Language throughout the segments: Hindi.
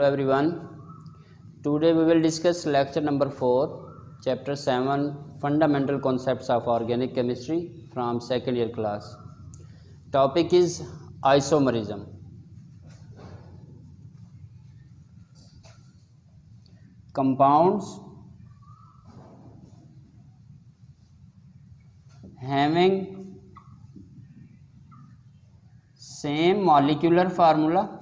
everyone. Today we will discuss lecture number 4, chapter 7, Fundamental Concepts of Organic Chemistry from second year class. Topic is isomerism. Compounds having same molecular formula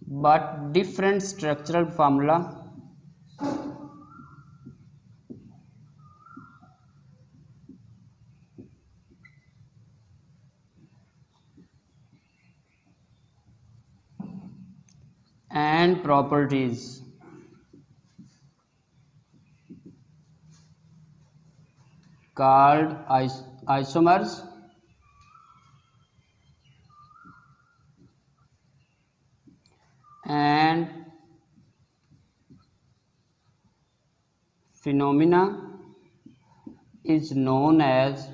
but different structural formula and properties called isomers and phenomena is known as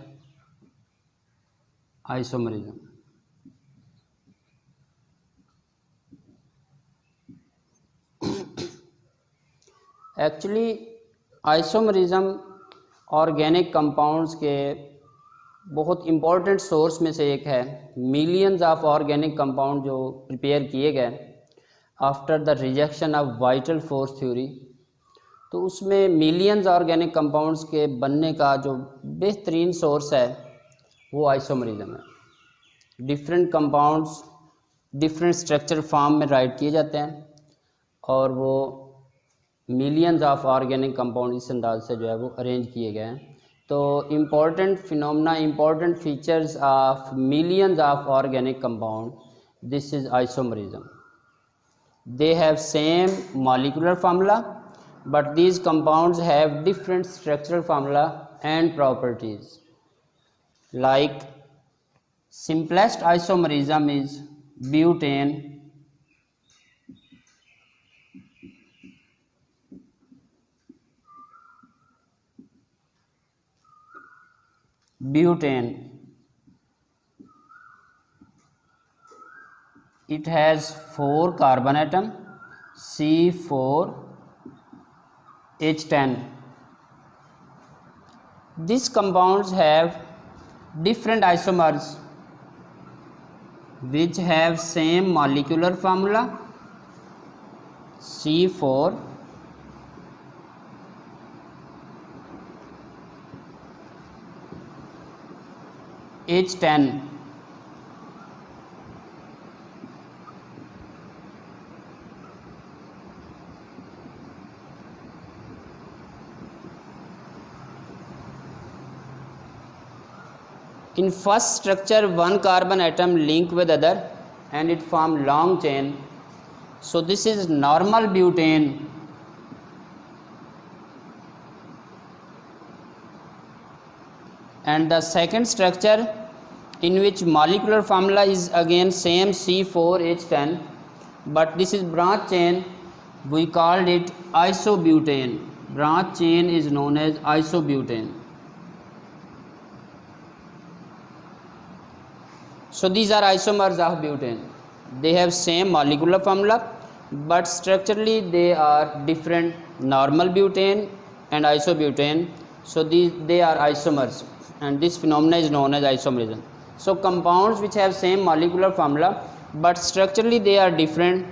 isomerism. Actually isomerism organic compounds के बहुत इम्पोर्टेंट सोर्स में से एक है. मिलियंस ऑफ ऑर्गेनिक कंपाउंड जो प्रिपेयर किए गए after the rejection of vital force theory, तो उसमें मिलियंस ऑर्गेनिक कंपाउंड्स के बनने का जो बेहतरीन सोर्स है वो आइसोमरिज्म है. Different compounds different structure form में राइट किए जाते हैं और वो मिलियंस ऑफ ऑर्गेनिक कंपाउंड इस अंदाज से जो है वो अरेंज किए गए हैं. तो important phenomena, important features of millions of organic compound, this is isomerism. They have same molecular formula but these compounds have different structural formula and properties. Like simplest isomerism is butane, it has 4 carbon atom, C4H10. These compounds have different isomers which have same molecular formula C4H10. In first structure, one carbon atom link with other and it form long chain. So this is normal butane. And the second structure, in which molecular formula is again same C4H10, but this is branch chain, we called it isobutane. Branch chain is known as isobutane. So these are isomers of butane. They have same molecular formula but structurally they are different. Normal butane and isobutane, so they are isomers and this phenomena is known as isomerism. So compounds which have same molecular formula but structurally they are different,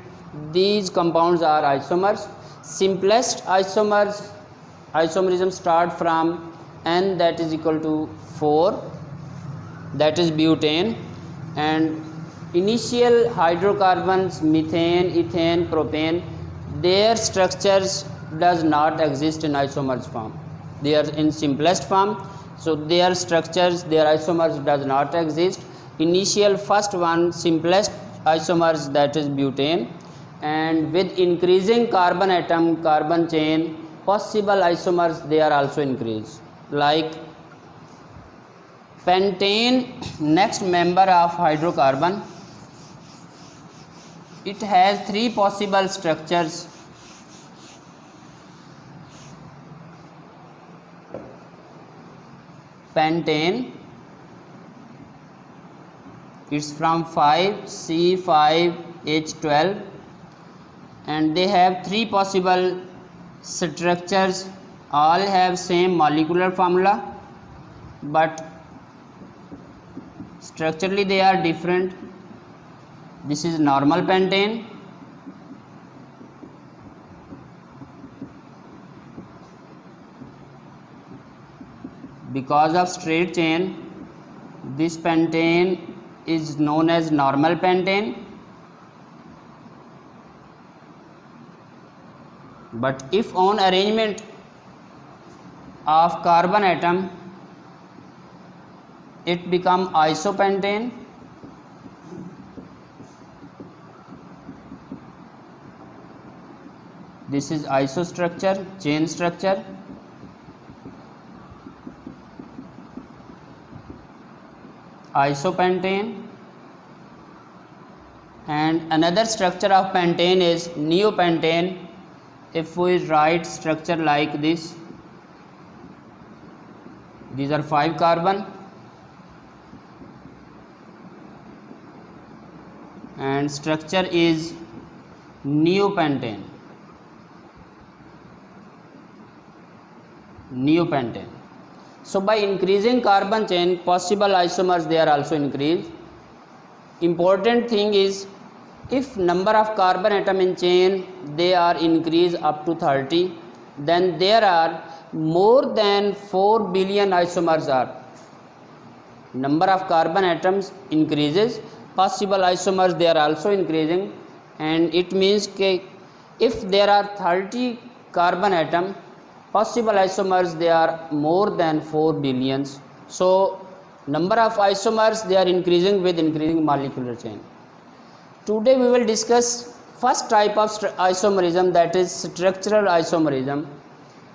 these compounds are isomers. Simplest isomerism start from N that is equal to 4, that is butane, and initial hydrocarbons methane, ethane, propane, their structures does not exist in isomers form. They are in simplest form, so their structures, their isomers does not exist. Initial first one, simplest isomers, that is butane, and with increasing carbon atom, carbon chain, possible isomers they are also increased. Like pentane, next member of hydrocarbon, it has 3 possible structures. pentane. It's from 5C5H12 and they have 3 possible structures. All have same molecular formula but structurally they are different. This is normal pentane. Because of straight chain, this pentane is known as normal pentane. But if on arrangement of carbon atom, it become isopentane. This is isostructure, chain structure. Isopentane. And another structure of pentane is neopentane. If we write structure like this, these are 5 carbon and structure is neopentane. Neopentane. So by increasing carbon chain, possible isomers they are also increased. Important thing is, if number of carbon atom in chain they are increased up to 30, then there are more than 4 billion isomers are. Number of carbon atoms increases, possible isomers they are also increasing, and it means that if there are 30 carbon atom, possible isomers they are more than 4 billions. So number of isomers they are increasing with increasing molecular chain. Today we will discuss first type of isomerism, that is structural isomerism,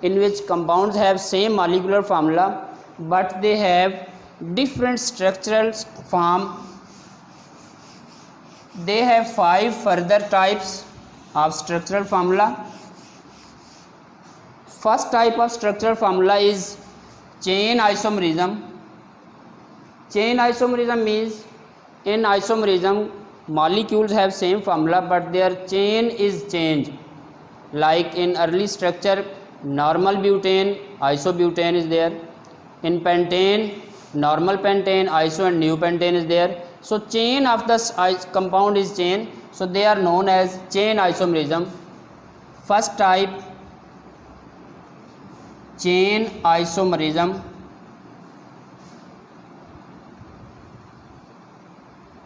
in which compounds have same molecular formula but they have different structural form. They have 5 further types of structural formula. First type of structural formula is chain isomerism. Chain isomerism means in isomerism molecules have same formula but their chain is changed. Like in early structure, normal butane, isobutane is there. In pentane, normal pentane, iso and neopentane is there. So chain of the compound is chain, so they are known as chain isomerism. First type, chain isomerism.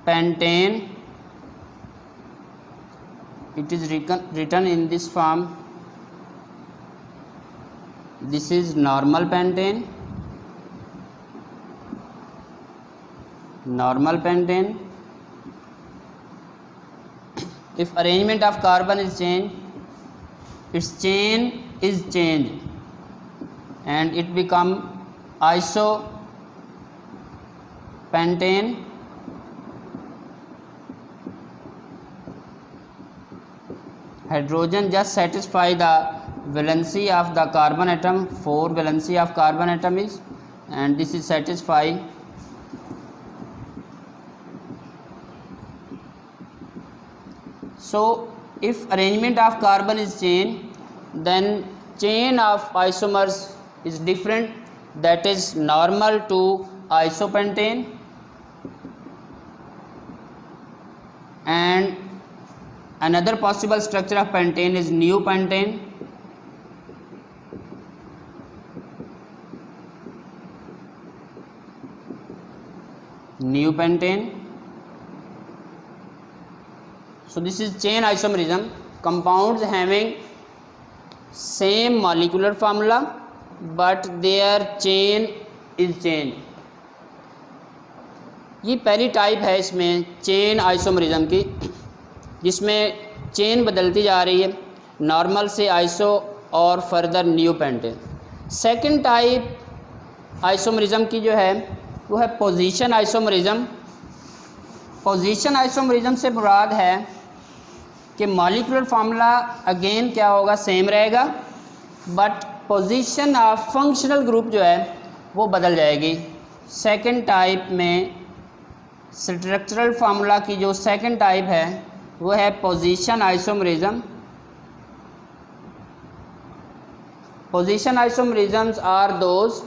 Pentane, it is written in this form. This is normal pentane. Normal pentane. If arrangement of carbon is changed, its chain is changed and it become isopentane. Hydrogen just satisfy the valency of the carbon atom, 4 valency of carbon atom is, and this is satisfy. So if arrangement of carbon is chain, then chain of isomers is different, that is normal to isopentane, and another possible structure of pentane is neopentane. Neopentane. So this is chain isomerism, compounds having same molecular formula but their chain is changed. ये पहली टाइप है इसमें चेन आइसोमरिज्म की, जिसमें चेन बदलती जा रही है नॉर्मल से आइसो और further neopentane. Second type isomerism की जो है वो है पोजीशन आइसोमरिज्म। पोजीशन आइसोमरिज्म से मुराद है कि मॉलिक्यूलर फार्मूला अगेन क्या होगा, सेम रहेगा, but position of functional group जो है वो बदल जाएगी। सेकंड टाइप में स्ट्रक्चरल फार्मूला की जो सेकंड टाइप है वो है position isomerism. Position isomerisms are those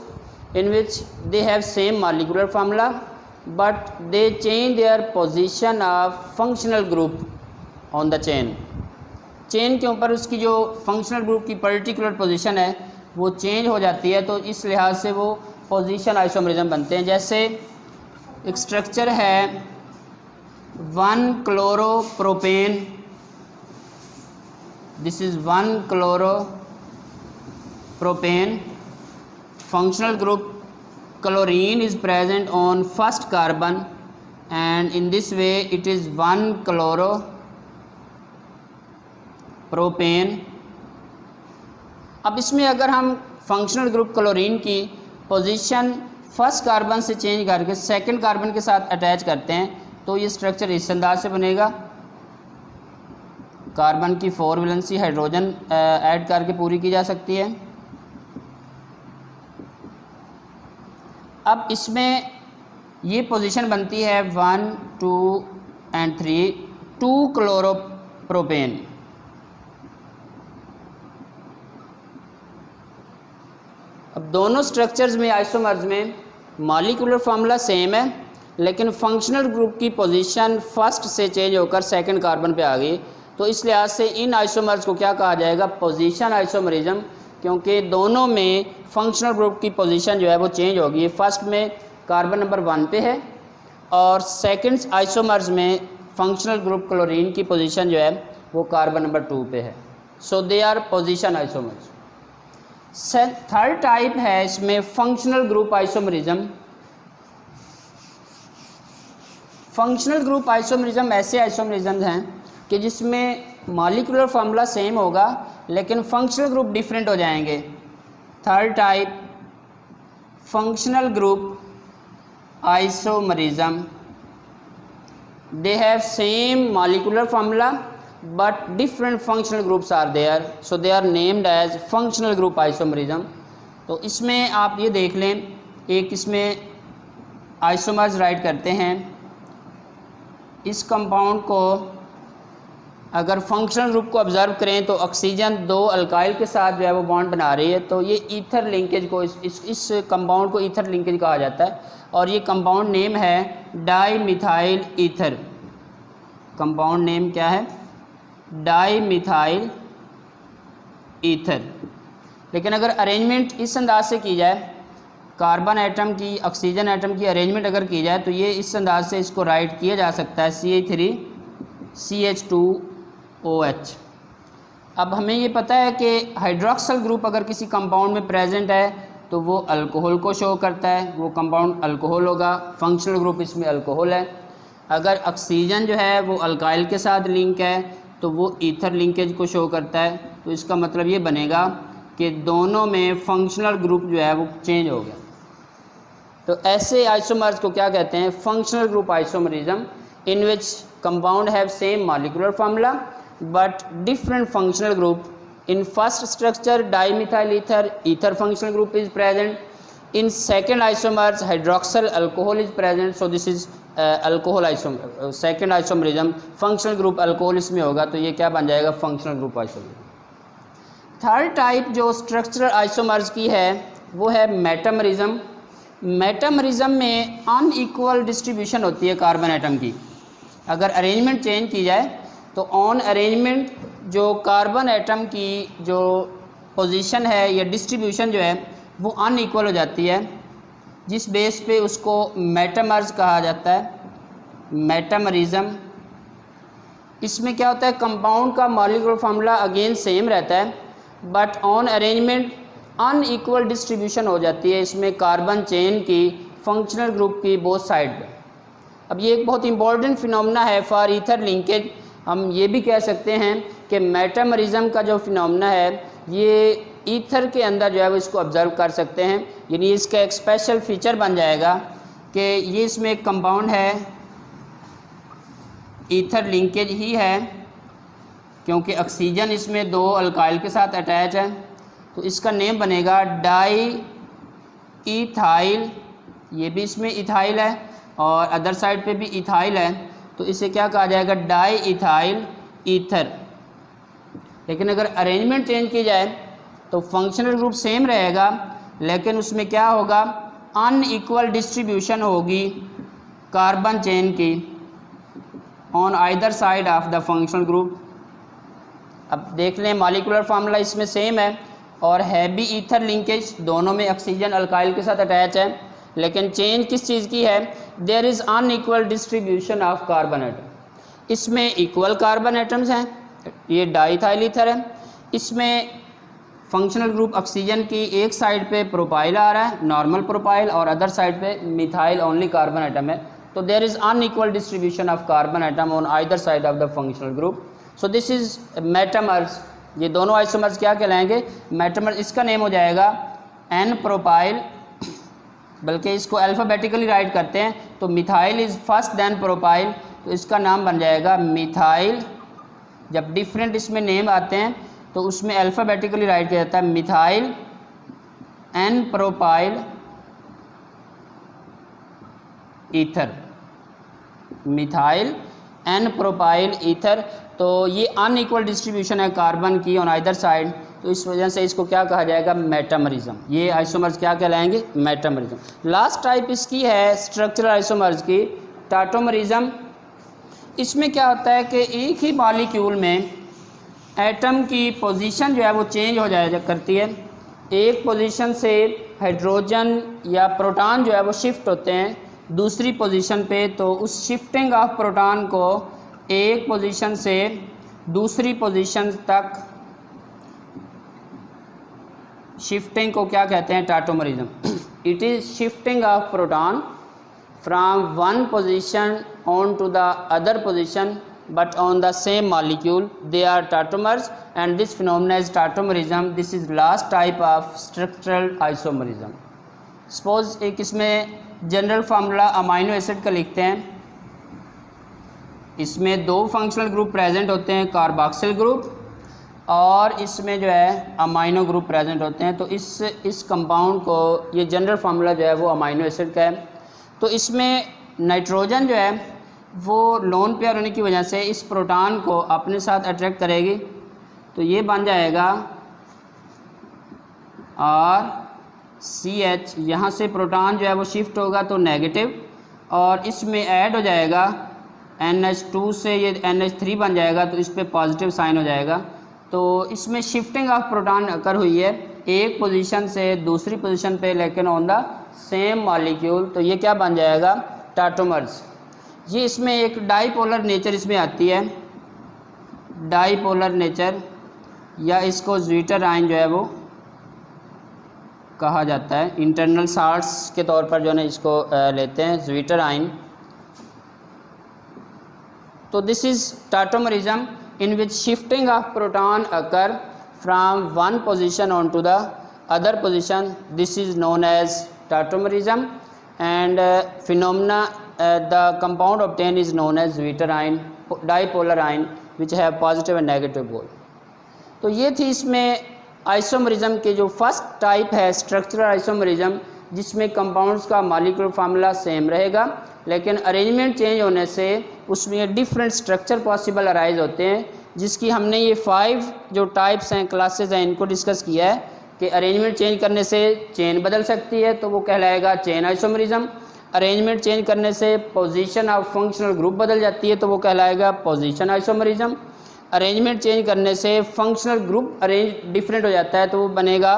in which they have same molecular formula but they change their position of functional group on the chain के ऊपर उसकी जो फंक्शनल ग्रुप की पर्टिकुलर पोजीशन है वो चेंज हो जाती है, तो इस लिहाज से वो पोजीशन आइसोमरिज्म बनते हैं। जैसे एक स्ट्रक्चर है one chloropropane, this is one chloropropane, functional group chlorine is present on first carbon and in this way it is 1-chloropropane। अब इसमें अगर हम फंक्शनल ग्रुप क्लोरीन की पोजीशन फर्स्ट कार्बन से चेंज करके सेकंड कार्बन के साथ अटैच करते हैं तो ये स्ट्रक्चर इस अंदाज से बनेगा। कार्बन की 4 वैलेंसी हाइड्रोजन ऐड करके पूरी की जा सकती है। अब इसमें ये पोजीशन बनती है 1, 2 and 3 2-क्लोरोप्रोपेन। अब दोनों स्ट्रक्चर्स में आइसोमर्स में मॉलिक्यूलर फार्मूला सेम है, लेकिन फंक्शनल ग्रुप की पोजीशन फर्स्ट से चेंज होकर सेकंड कार्बन पे आ गई, तो इस लिहाज से इन आइसोमर्स को क्या कहा जाएगा, पोजीशन आइसोमरिज्म, क्योंकि दोनों में फंक्शनल ग्रुप की पोजीशन जो है वो चेंज होगी। फर्स्ट में कार्बन नंबर 1 पे है और सेकंड आइसोमर्स में फंक्शनल ग्रुप क्लोरीन की पोजीशन जो है वो कार्बन नंबर 2 पे है। So they are position isomers. Third type है इसमें functional group isomerism. Functional group isomerism ऐसे आइसोमरिज्म हैं कि जिसमें मॉलिक्यूलर फार्मूला सेम होगा लेकिन फंक्शनल ग्रुप डिफरेंट हो जाएंगे। Third type functional group isomerism, they have same molecular formula but different functional groups are there, so they are named as functional group isomerism। तो इसमें आप ये देख लें, एक इसमें आइसोमर्स राइट करते हैं। इस कंपाउंड को अगर फंक्शनल ग्रुप को ऑब्जर्व करें तो ऑक्सीजन 2 अल्काइल के साथ जो है वो बॉन्ड बना रही है, तो ये ईथर लिंकेज को इस कंपाउंड को ईथर लिंकेज कहा जाता है और ये कंपाउंड नेम है डाईमिथाइल ईथर। कंपाउंड नेम क्या है, डाईमिथाइल ईथर। लेकिन अगर अरेंजमेंट इस अंदाज से की जाए, कार्बन एटम की ऑक्सीजन एटम की अरेंजमेंट अगर की जाए तो ये इस अंदाज से इसको राइट किया जा सकता है CH3CH2OH। अब हमें ये पता है कि हाइड्रोक्सल ग्रुप अगर किसी कंपाउंड में प्रेजेंट है तो वो अल्कोहल को शो करता है, वो कंपाउंड अल्कोहल होगा, फंक्शनल ग्रुप इसमें अल्कोहल है। अगर ऑक्सीजन जो है वो अल्काइल के साथ लिंक है तो वो ईथर लिंकेज को शो करता है, तो इसका मतलब ये बनेगा कि दोनों में फंक्शनल ग्रुप जो है वो चेंज हो गया। तो ऐसे आइसोमर्स को क्या कहते हैं, functional group isomerism, in which compound have same molecular formula but different functional group. In first structure dimethyl ether, ether functional group is present. In second isomers hydroxyl alcohol is present, so this is alcohol isomer. Second isomerism functional group alcohol इसमें होगा, तो ये क्या बन जाएगा, functional group isomerism. Third type जो स्ट्रक्चरल आइसोमर्स की है वो है मेटामरिज्म। मेटामरिज्म में अनइक्वल डिस्ट्रीब्यूशन होती है कार्बन एटम की। अगर अरेंजमेंट चेंज की जाए तो ऑन अरेंजमेंट जो कार्बन एटम की जो पोजीशन है या डिस्ट्रीब्यूशन जो है वो अनइक्वल हो जाती है, जिस बेस पे उसको मेटामर्स कहा जाता है, मेटामरिज्म। इसमें क्या होता है, कंपाउंड का मॉलिक्यूलर फार्मूला अगेन सेम रहता है but on arrangement unequal distribution हो जाती है इसमें कार्बन चेन की, फंक्शनल ग्रुप की बोथ साइड पे। अब ये एक बहुत इंपॉर्टेंट फिनोमेना है फॉर ईथर लिंकेज। हम ये भी कह सकते हैं कि मेटामरिज्म का जो फिनोमेना है ये ईथर के अंदर जो है वो इसको ऑब्जर्व कर सकते हैं, यानी इसका एक स्पेशल फीचर बन जाएगा कि ये इसमें एक कंपाउंड है, ईथर लिंकेज ही है क्योंकि ऑक्सीजन इसमें 2 अल्काइल के साथ अटैच है, तो इसका नेम बनेगा डाई इथाइल, ये भी इसमें इथाइल है और अदर साइड पे भी इथाइल है, तो इसे क्या कहा जाएगा, डाई इथाइल ईथर। लेकिन अगर अरेंजमेंट चेंज की जाए तो फंक्शनल ग्रुप सेम रहेगा, लेकिन उसमें क्या होगा, अनइक्वल डिस्ट्रीब्यूशन होगी कार्बन चेन की on either side of the functional group. अब देख लें मॉलिक्यूलर फार्मूला इसमें सेम है और है भी ईथर लिंकेज, दोनों में ऑक्सीजन अल्काइल के साथ अटैच है, लेकिन चेंज किस चीज़ की है, there is unequal distribution of carbon atom. इसमें इक्वल कार्बन एटम्स हैं, ये डाईथाइल ईथर है, इसमें फंक्शनल ग्रुप ऑक्सीजन की एक साइड पे प्रोपाइल आ रहा है, नॉर्मल प्रोपाइल, और अदर साइड पे मिथाइल ओनली कार्बन एटम है, तो there is unequal distribution of carbon atom on either side of the functional group. So this is metamers, ये दोनों आइसोमर्स क्या कहलाएंगे, मेटामर्स। इसका नेम हो जाएगा एन प्रोपाइल, बल्कि इसको अल्फ़ाबेटिकली राइट करते हैं तो methyl is first then propyl, तो इसका नाम बन जाएगा मिथाइल। जब डिफरेंट इसमें नेम आते हैं तो उसमें अल्फ़ाबेटिकली राइट किया जाता है methyl n propyl ether, methyl n propyl ether. तो ये अनइक्वल डिस्ट्रीब्यूशन है कार्बन की ऑन आइदर साइड, तो इस वजह से इसको क्या कहा जाएगा, मेटामरिज्म। ये आइसोमर्स क्या कहलाएंगे, मेटामरिज्म। लास्ट टाइप इसकी है स्ट्रक्चरल आइसोमर्स की, टाटोमरिज्म। इसमें क्या होता है कि एक ही मॉलिक्यूल में एटम की पोजीशन जो है वो चेंज हो जाया करती है, एक पोजीशन से हाइड्रोजन या प्रोटॉन जो है वो शिफ्ट होते हैं दूसरी पोजीशन पे, तो उस शिफ्टिंग ऑफ प्रोटॉन को एक पोजीशन से दूसरी पोजीशन तक शिफ्टिंग को क्या कहते हैं, tautomerism. It is shifting of proton from one position on to the other position but on the same molecule, they are tautomers and this phenomenon is tautomerism. This is last type of structural isomerism. Suppose एक इसमें जनरल फार्मूला अमाइनो एसिड का लिखते हैं, इसमें दो फंक्शनल ग्रुप प्रेजेंट होते हैं, कार्बोक्सिल ग्रुप और इसमें जो है अमाइनो ग्रुप प्रेजेंट होते हैं। तो इस कंपाउंड को, ये जनरल फार्मूला जो है वो अमाइनो एसिड का है। तो इसमें नाइट्रोजन जो है वो लोन पेयर होने की वजह से इस प्रोटॉन को अपने साथ अट्रैक्ट करेगी, तो ये बन जाएगा RCH। यहाँ से प्रोटॉन जो है वो शिफ्ट होगा तो नेगेटिव, और इसमें ऐड हो जाएगा NH2 से ये NH3 बन जाएगा, तो इस पर पॉजिटिव साइन हो जाएगा। तो इसमें शिफ्टिंग ऑफ प्रोटॉन अकर हुई है एक पोजीशन से दूसरी पोजीशन पे, लेकिन ऑन द सेम मॉलिक्यूल, तो ये क्या बन जाएगा, टाटोमर्स। ये इसमें एक डाईपोलर नेचर इसमें आती है, डाईपोलर नेचर, या इसको ज्वीटर आयन जो है वो कहा जाता है, इंटरनल साल्ट्स के तौर पर जो है इसको लेते हैं, ज्वीटर आयन। तो this is tautomerism in which shifting of proton occur from one position on to the other position, this is known as tautomerism and phenomena the compound obtained is known as Zwitter ion, dipolar ion which have positive and negative pole। तो ये थी इसमें आइसोमरिज्म के जो फर्स्ट टाइप है स्ट्रक्चरल आइसोमरिज्म, जिसमें कंपाउंड्स का मॉलिक्यूलर फार्मूला सेम रहेगा, लेकिन अरेंजमेंट चेंज होने से उसमें डिफरेंट स्ट्रक्चर पॉसिबल अराइज होते हैं, जिसकी हमने ये 5 जो टाइप्स हैं, क्लासेज हैं, इनको डिस्कस किया है कि अरेंजमेंट चेंज करने से चेन बदल सकती है तो वो कहलाएगा चेन आइसोमरिज्म, अरेंजमेंट चेंज करने से पोजीशन ऑफ फंक्शनल ग्रुप बदल जाती है तो वो कहलाएगा पोजीशन आइसोमरिज्म, अरेंजमेंट चेंज करने से फंक्शनल ग्रुप अरेंज डिफरेंट हो जाता है तो वो बनेगा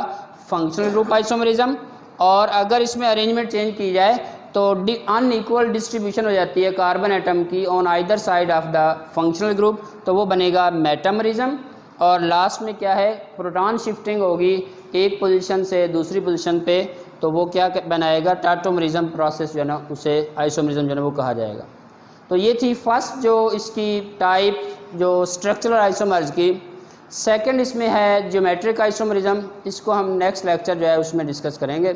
फंक्शनल ग्रुप आइसोमरिज्म, और अगर इसमें अरेंजमेंट चेंज की जाए तो अनइक्वल डिस्ट्रीब्यूशन हो जाती है कार्बन एटम की on either side of the functional group तो वो बनेगा मेटामरिज्म, और लास्ट में क्या है, प्रोटॉन शिफ्टिंग होगी एक पोजीशन से दूसरी पोजीशन पे तो वो क्या बनाएगा, टाटोमरिज्म प्रोसेस जो है ना उसे आइसोमरिज्म जो है ना वो कहा जाएगा। तो ये थी फर्स्ट जो इसकी टाइप जो स्ट्रक्चरल आइसोमर्स की। सेकंड इसमें है ज्योमेट्रिक आइसोमरिज्म, इसको हम नेक्स्ट लेक्चर जो है उसमें डिस्कस करेंगे।